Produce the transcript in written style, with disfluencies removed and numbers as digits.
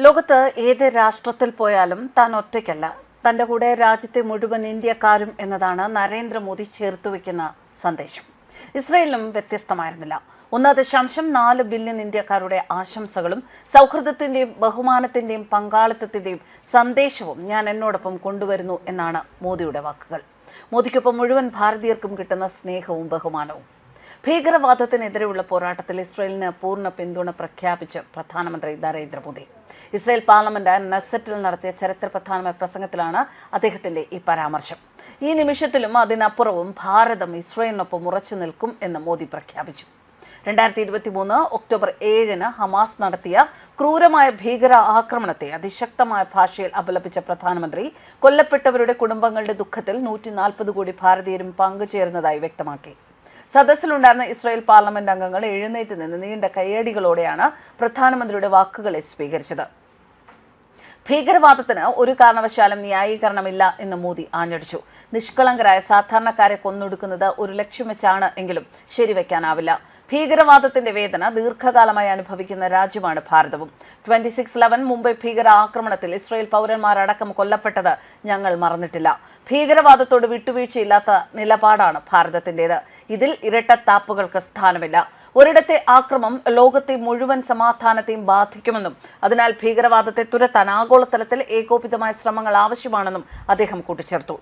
ലോകത്ത് ഏത് രാഷ്ട്രത്തിൽ പോയാലും താൻ ഒറ്റയ്ക്കല്ല, തന്റെ കൂടെ രാജ്യത്തെ മുഴുവൻ ഇന്ത്യക്കാരും എന്നതാണ് നരേന്ദ്രമോദി ചേർത്തുവെക്കുന്ന സന്ദേശം. ഇസ്രയേലിലും വ്യത്യസ്തമായിരുന്നില്ല. 1.4 ബില്യൺ ഇന്ത്യക്കാരുടെ ആശംസകളും സൗഹൃദത്തിന്റെയും ബഹുമാനത്തിന്റെയും പങ്കാളിത്തത്തിന്റെയും സന്ദേശവും ഞാൻ എന്നോടൊപ്പം കൊണ്ടുവരുന്നു എന്നാണ് മോദിയുടെ വാക്കുകൾ. മോദിക്കൊപ്പം മുഴുവൻ ഭാരതീയർക്കും കിട്ടുന്ന സ്നേഹവും ബഹുമാനവും. ഭീകരവാദത്തിനെതിരെയുള്ള പോരാട്ടത്തിൽ ഇസ്രയേലിന് പൂർണ്ണ പിന്തുണ പ്രഖ്യാപിച്ച് പ്രധാനമന്ത്രി നരേന്ദ്രമോദി. ഇസ്രയേൽ പാർലമെന്റ് നെസറ്റിൽ നടത്തിയ ചരിത്രപ്രധാനമായ പ്രസംഗത്തിലാണ് അദ്ദേഹത്തിന്റെ ഈ പരാമർശം. ഈ നിമിഷത്തിലും അതിനപ്പുറവും ഭാരതം ഇസ്രയേലിനൊപ്പം ഉറച്ചു നിൽക്കും എന്ന് മോദി പ്രഖ്യാപിച്ചു. 2023 ഒക്ടോബർ 7 ഹമാസ് നടത്തിയ ക്രൂരമായ ഭീകര ആക്രമണത്തെ അതിശക്തമായ ഭാഷയിൽ അപലപിച്ച പ്രധാനമന്ത്രി കൊല്ലപ്പെട്ടവരുടെ കുടുംബങ്ങളുടെ ദുഃഖത്തിൽ 140 കോടി ഭാരതീയരും പങ്കുചേർന്നതായി വ്യക്തമാക്കി. സദസ്സിലുണ്ടായിരുന്ന ഇസ്രായേൽ പാർലമെന്റ് അംഗങ്ങൾ എഴുന്നേറ്റ് നിന്ന് നീണ്ട കയ്യടികളോടെയാണ് പ്രധാനമന്ത്രിയുടെ വാക്കുകളെ സ്വീകരിച്ചത്. ഭീകരവാദത്തിന് ഒരു കാരണവശാലും ന്യായീകരണമില്ല എന്ന് മോദി ആഞ്ഞടിച്ചു. നിഷ്കളങ്കരായ സാധാരണക്കാരെ കൊന്നൊടുക്കുന്നത് ഒരു ലക്ഷ്യം വെച്ചാണ് എങ്കിലും ശരിവെക്കാനാവില്ല. ഭീകരവാദത്തിന്റെ വേദന ദീർഘകാലമായി അനുഭവിക്കുന്ന രാജ്യമാണ് ഭാരതവും. 26/11 മുംബൈ ഭീകര ആക്രമണത്തിൽ ഇസ്രായേൽ പൗരന്മാരടക്കം കൊല്ലപ്പെട്ടത് ഞങ്ങൾ മറന്നിട്ടില്ല. ഭീകരവാദത്തോട് വിട്ടുവീഴ്ചയില്ലാത്ത നിലപാടാണ് ഭാരതത്തിന്റേത്. ഇതിൽ ഇരട്ടത്താപ്പുകൾക്ക് സ്ഥാനമില്ല. ഒരിടത്തെ ആക്രമണം ലോകത്തെ മുഴുവൻ സമാധാനത്തെയും ബാധിക്കുമെന്നും അതിനാൽ ഭീകരവാദത്തെ തുരത്താൻ ആഗോളതലത്തിൽ ഏകോപിതമായ ശ്രമങ്ങൾ ആവശ്യമാണെന്നും അദ്ദേഹം കൂട്ടിച്ചേർത്തു.